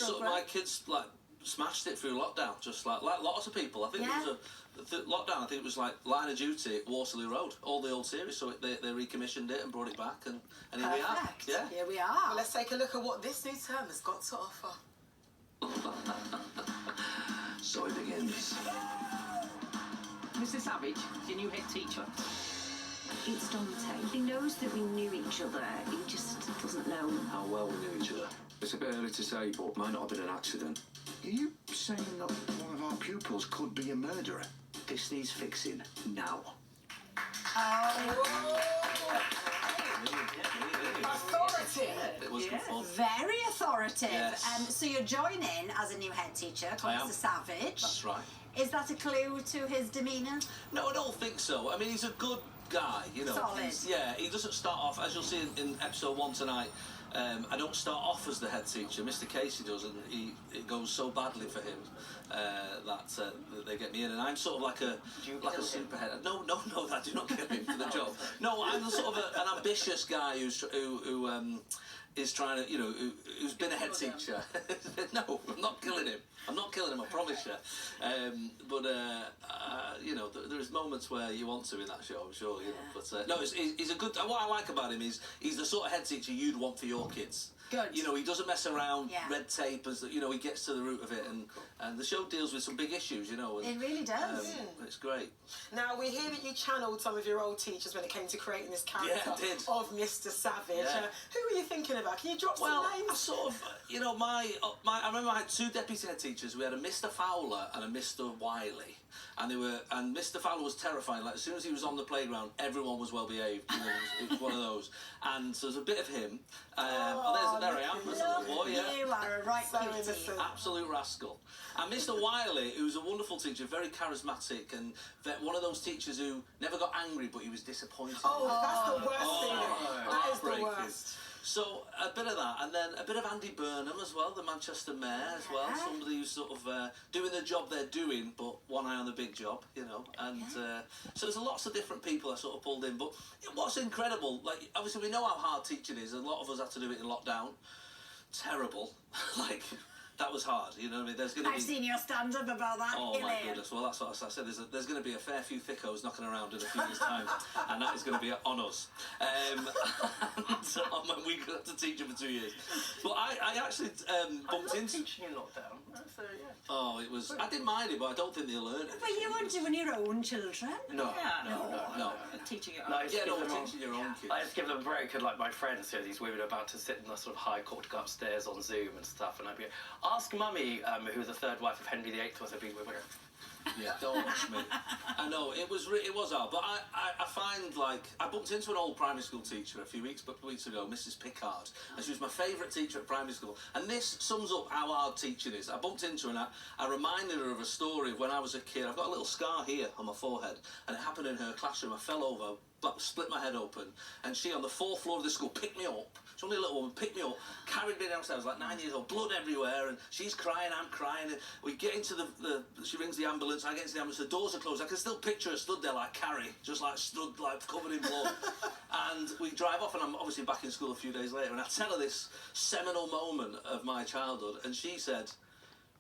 sort of, my kids like smashed it through lockdown, just like lots of people. I think it was lockdown. I think it was like Line of Duty, Waterloo Road, all the old series. So they recommissioned it and brought it back, and here we are. Yeah, here we are. Well, let's take a look at what this new term has got to offer. So it begins. Mr. Savage, your new head teacher. It's Dante. He knows that we knew each other. He just doesn't know How well we knew each other. It's a bit early to say, but might not have been an accident. Are you saying that one of our pupils could be a murderer? This needs fixing now. Authoritative. It was good fun. Very authoritative. Yes. So you're joining as a new head teacher, Mr. Savage. That's right. Is that a clue to his demeanour? No, I don't think so. I mean, he's a good guy, you know. Solid. Yeah, he doesn't start off, as you'll see in episode 1 tonight, I don't start off as the head teacher. Mr. Casey does, and it goes so badly for him that they get me in, and I'm sort of like a super head. No, I do not get him for the job. No, I'm sort of an ambitious guy who is trying to, you know, who's been a head teacher. No, I'm not killing him. I promise you. But you know, there's moments where you want to in that show, I'm sure. You know, but no, he's a good. What I like about him is he's the sort of head teacher you'd want for your kids. Good. You know, he doesn't mess around, red tape, you know, he gets to the root of it, and the show deals with some big issues, you know. And, it really does. It's great. Now, we hear that you channelled some of your old teachers when it came to creating this character of Mr. Savage. Yeah. Who were you thinking about? Can you drop some names? I sort of, you know, I remember I had 2 deputy head teachers. We had a Mr. Fowler and a Mr. Wiley. And Mr. Fowler was terrifying. Like, as soon as he was on the playground, everyone was well behaved. You know, it was one of those. And so there's a bit of him. There I am, as a little boy. Yeah. You are a right cutie. Absolute rascal. And Mr. Wiley, who's a wonderful teacher, very charismatic, and one of those teachers who never got angry, but he was disappointed. Oh, that's the worst thing. That is the worst. So a bit of that, and then a bit of Andy Burnham as well, the Manchester mayor as well. Somebody who's sort of doing the job they're doing, but one eye on the big job, you know. And so there's lots of different people I sort of pulled in. But what's incredible, like, obviously we know how hard teaching is, and a lot of us had to do it in lockdown. Terrible. Like, that was hard, you know what I mean? There's going to be... I've seen your stand-up about that. Oh, my goodness. Well, that's what I said. There's going to be a fair few thickos knocking around in a few years' time, and that is going to be on us. And so we have to teach them for 2 years. But I actually bumped into... teaching in lockdown. Oh, it was... I didn't mind it, but I don't think they'll learn it. But you weren't doing your own children. No. Teaching it. Teaching your own kids. I just give them a break, and like my friends, you know, these women are about to sit in the sort of high court to go upstairs on Zoom and stuff, and I'd be ask Mummy, who was the 3rd wife of Henry VIII, was I've been with her. Yeah, don't watch me. I know, it was hard, but I find, like, I bumped into an old primary school teacher a few weeks ago, Mrs. Pickard, and she was my favourite teacher at primary school, and this sums up how hard teaching is. I bumped into her and I reminded her of a story of when I was a kid. I've got a little scar here on my forehead, and it happened in her classroom. I fell over, split my head open, and she, on the 4th floor of the school, picked me up. She's only a little woman, picked me up, carried me downstairs. I was like 9 years old, blood everywhere, and she's crying, I'm crying. And we get into she rings the ambulance, I get into the ambulance, the doors are closed. I can still picture her stood there like Carrie, just like stood like covered in blood. And we drive off, and I'm obviously back in school a few days later, and I tell her this seminal moment of my childhood, and she said,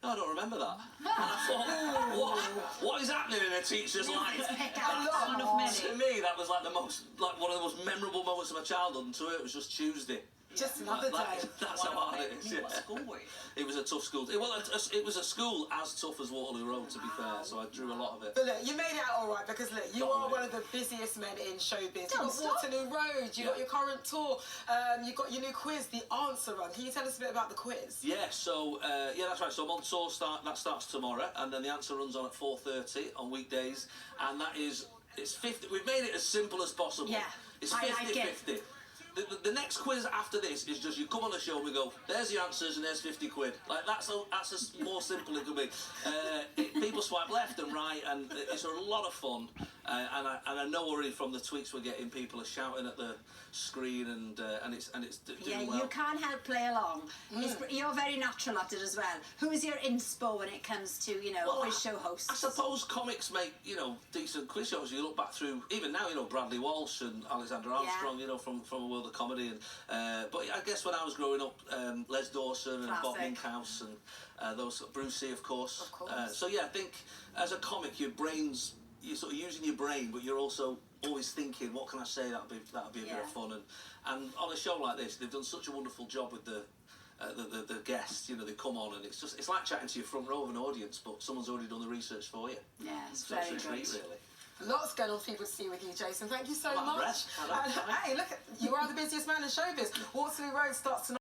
no, I don't remember that. And I thought, what is happening in a teacher's life? To me, that was like one of the most memorable moments of my childhood, and to her it was just Tuesday. Just another day. That's how hard it is. What school were you? It was a tough school. It was a school as tough as Waterloo Road, to be fair, so I drew a lot of it. But look, you made it out all right, because look, you are one of the busiest men in showbiz. You've got Waterloo Road, you've got your current tour, you've got your new quiz, The Answer Run. Can you tell us a bit about the quiz? Yeah, so, that's right. So I'm on tour, that starts tomorrow, and then The Answer runs on at 4:30 on weekdays, and it's 50. We've made it as simple as possible. Yeah, it's 50-50. The next quiz after this is just you come on the show and we go, there's your answers and there's 50 quid. Like, that's as more simple it could be. People swipe left and right, and it's a lot of fun. And I know already from the tweets we're getting, people are shouting at the screen, and it's doing Yeah, well. you can't help play along. You're very natural at it as well. Who is your inspo when it comes to, you know, quiz show hosts? I suppose comics make, you know, decent quiz shows. You look back through, even now, you know, Bradley Walsh and Alexander Armstrong, you know, from a world of comedy. And but I guess when I was growing up, Les Dawson and Bob Monkhouse and those, Brucey, of course. Of course. So yeah, I think as a comic, you're sort of using your brain, but you're also always thinking, what can I say that'll be a bit of fun. And on a show like this, they've done such a wonderful job with the guests. You know, they come on and it's like chatting to your front row of an audience, but someone's already done the research for you. Yeah, it's So very it's a treat, good. really. Lots going on for people to see with you, Jason. Thank you so I'm out of much. breath. And, hey, look, you are the busiest man in showbiz. Waterloo Road starts tonight.